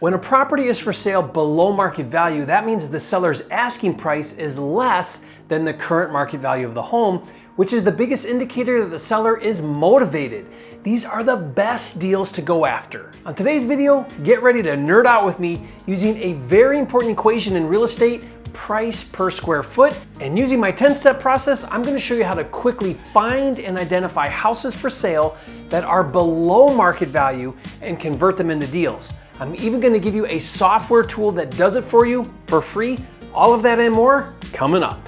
When a property is for sale below market value, that means the seller's asking price is less than the current market value of the home, which is the biggest indicator that the seller is motivated. These are the best deals to go after. On today's video, get ready to nerd out with me using a very important equation in real estate, price per square foot. And using my 10-step process, I'm going to show you how to quickly find and identify houses for sale that are below market value and convert them into deals. I'm even going to give you a software tool that does it for you for free. All of that and more coming up.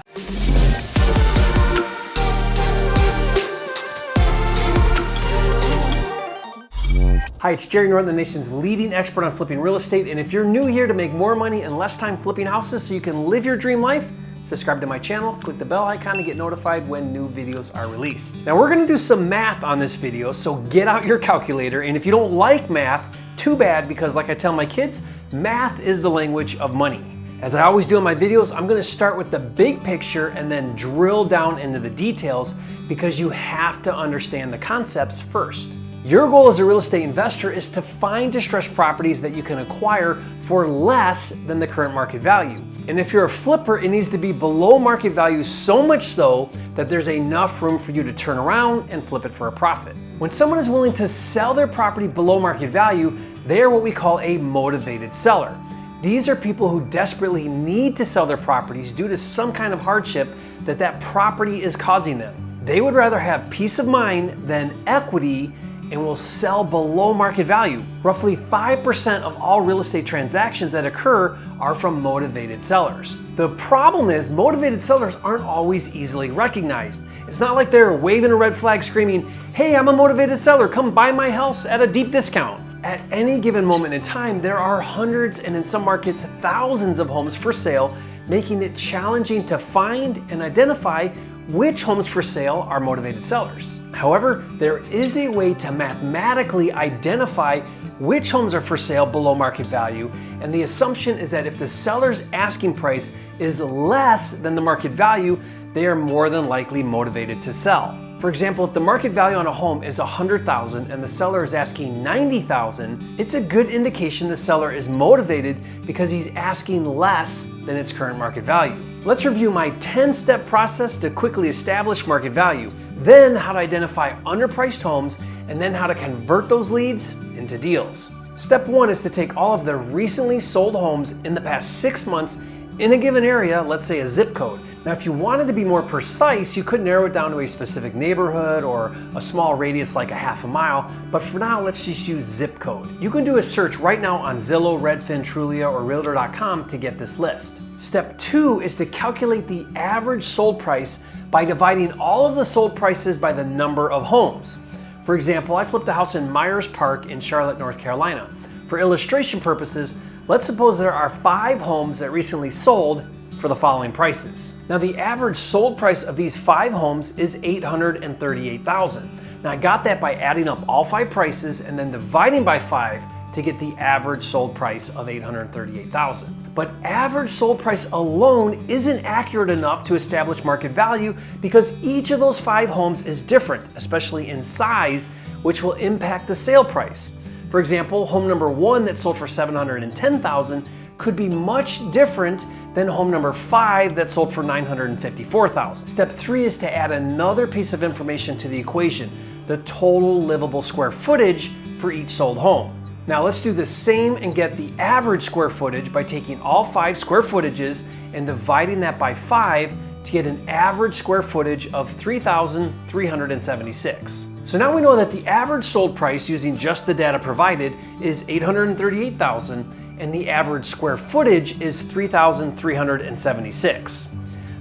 Hi, it's Jerry Norton, the nation's leading expert on flipping real estate. And if you're new here to make more money in less time flipping houses so you can live your dream life, subscribe to my channel, click the bell icon to get notified when new videos are released. Now we're gonna do some math on this video, so get out your calculator. And if you don't like math, too bad, because like I tell my kids, math is the language of money. As I always do in my videos, I'm gonna start with the big picture and then drill down into the details because you have to understand the concepts first. Your goal as a real estate investor is to find distressed properties that you can acquire for less than the current market value. And if you're a flipper, it needs to be below market value, so much so that there's enough room for you to turn around and flip it for a profit. When someone is willing to sell their property below market value, they are what we call a motivated seller. These are people who desperately need to sell their properties due to some kind of hardship that property is causing them. They would rather have peace of mind than equity and will sell below market value. Roughly 5% of all real estate transactions that occur are from motivated sellers. The problem is motivated sellers aren't always easily recognized. It's not like they're waving a red flag screaming, "Hey, I'm a motivated seller, come buy my house at a deep discount." At any given moment in time, there are hundreds and in some markets, thousands of homes for sale, making it challenging to find and identify which homes for sale are motivated sellers. However, there is a way to mathematically identify which homes are for sale below market value, and the assumption is that if the seller's asking price is less than the market value, they are more than likely motivated to sell. For example, if the market value on a home is $100,000 and the seller is asking $90,000, it's a good indication the seller is motivated because he's asking less than its current market value. Let's review my 10-step process to quickly establish market value, then how to identify underpriced homes, and then how to convert those leads into deals. Step 1 is to take all of the recently sold homes in the past 6 months in a given area, let's say a zip code. Now, if you wanted to be more precise, you could narrow it down to a specific neighborhood or a small radius like a half a mile, but for now, let's just use zip code. You can do a search right now on Zillow, Redfin, Trulia, or Realtor.com to get this list. Step 2 is to calculate the average sold price by dividing all of the sold prices by the number of homes. For example, I flipped a house in Myers Park in Charlotte, North Carolina. For illustration purposes, let's suppose there are 5 homes that recently sold for the following prices. Now, the average sold price of these 5 homes is $838,000. Now, I got that by adding up all 5 prices and then dividing by 5 to get the average sold price of $838,000. But average sold price alone isn't accurate enough to establish market value because each of those 5 homes is different, especially in size, which will impact the sale price. For example, home number 1 that sold for $710,000 could be much different than home number 5 that sold for $954,000. Step 3 is to add another piece of information to the equation, the total livable square footage for each sold home. Now let's do the same and get the average square footage by taking all 5 square footages and dividing that by 5 to get an average square footage of 3,376. So now we know that the average sold price using just the data provided is $838,000 and the average square footage is 3,376.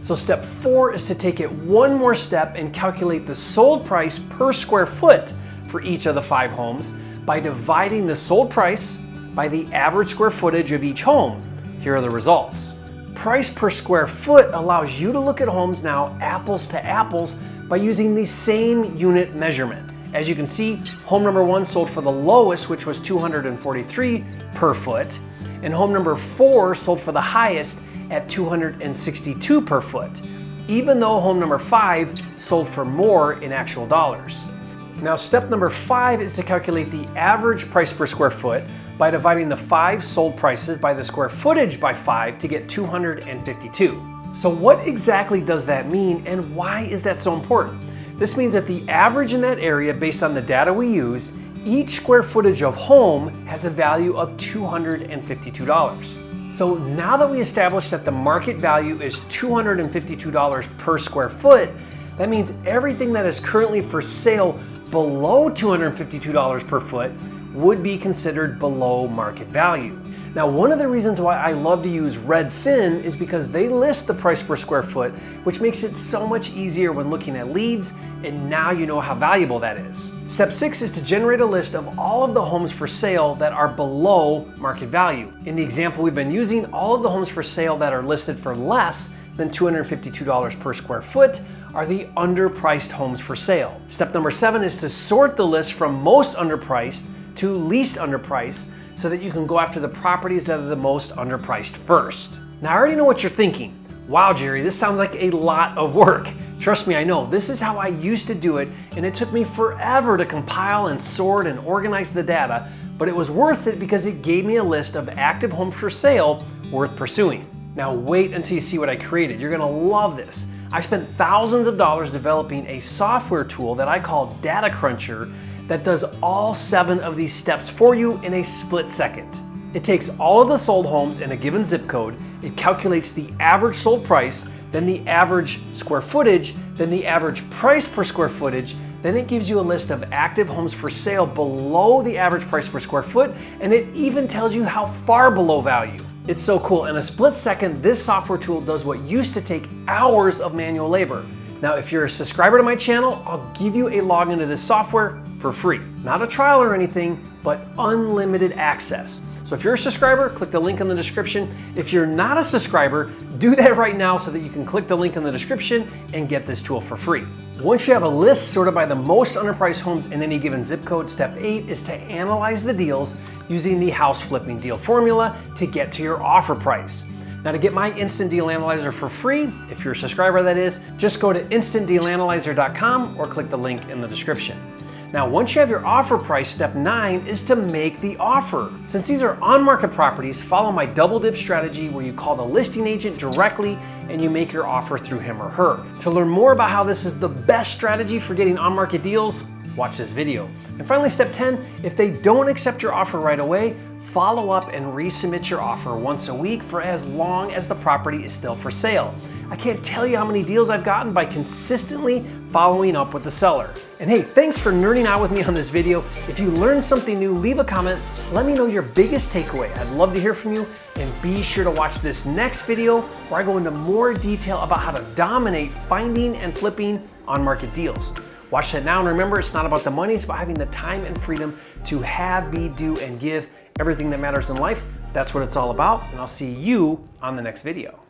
So step 4 is to take it one more step and calculate the sold price per square foot for each of the 5 homes by dividing the sold price by the average square footage of each home. Here are the results. Price per square foot allows you to look at homes now apples to apples by using the same unit measurement. As you can see, home number 1 sold for the lowest, which was $243 per foot, and home number 4 sold for the highest at $262 per foot, even though home number 5 sold for more in actual dollars. Now, step number 5 is to calculate the average price per square foot by dividing the 5 sold prices by the square footage by 5 to get 252. So what exactly does that mean, and why is that so important? This means that the average in that area, based on the data we used, each square footage of home has a value of $252. So now that we established that the market value is $252 per square foot, that means everything that is currently for sale below $252 per foot would be considered below market value. Now, one of the reasons why I love to use Redfin is because they list the price per square foot, which makes it so much easier when looking at leads, and now you know how valuable that is. Step 6 is to generate a list of all of the homes for sale that are below market value. In the example we've been using, all of the homes for sale that are listed for less than $252 per square foot are the underpriced homes for sale. Step number 7 is to sort the list from most underpriced to least underpriced so that you can go after the properties that are the most underpriced first. Now, I already know what you're thinking. Wow, Jerry, this sounds like a lot of work. Trust me, I know. This is how I used to do it, and it took me forever to compile and sort and organize the data, but it was worth it because it gave me a list of active homes for sale worth pursuing. Now, wait until you see what I created. You're gonna love this. I spent thousands of dollars developing a software tool that I call Data Cruncher that does all 7 of these steps for you in a split second. It takes all of the sold homes in a given zip code, it calculates the average sold price, then the average square footage, then the average price per square footage, then it gives you a list of active homes for sale below the average price per square foot, and it even tells you how far below value. It's so cool. In a split second, this software tool does what used to take hours of manual labor. Now, if you're a subscriber to my channel, I'll give you a login to this software for free. Not a trial or anything, but unlimited access. So if you're a subscriber, click the link in the description. If you're not a subscriber, do that right now so that you can click the link in the description and get this tool for free. Once you have a list sorted by the most underpriced homes in any given zip code, step 8 is to analyze the deals using the house flipping deal formula to get to your offer price. Now, to get my instant deal analyzer for free, if you're a subscriber that is, just go to instantdealanalyzer.com or click the link in the description. Now, once you have your offer price, step 9 is to make the offer. Since these are on-market properties, follow my double dip strategy where you call the listing agent directly and you make your offer through him or her. To learn more about how this is the best strategy for getting on-market deals, watch this video. And finally, step 10, if they don't accept your offer right away, follow up and resubmit your offer once a week for as long as the property is still for sale. I can't tell you how many deals I've gotten by consistently following up with the seller. And hey, thanks for nerding out with me on this video. If you learned something new, leave a comment. Let me know your biggest takeaway. I'd love to hear from you. And be sure to watch this next video where I go into more detail about how to dominate finding and flipping on-market deals. Watch that now, and remember, it's not about the money, it's about having the time and freedom to have, be, do, and give everything that matters in life. That's what it's all about, and I'll see you on the next video.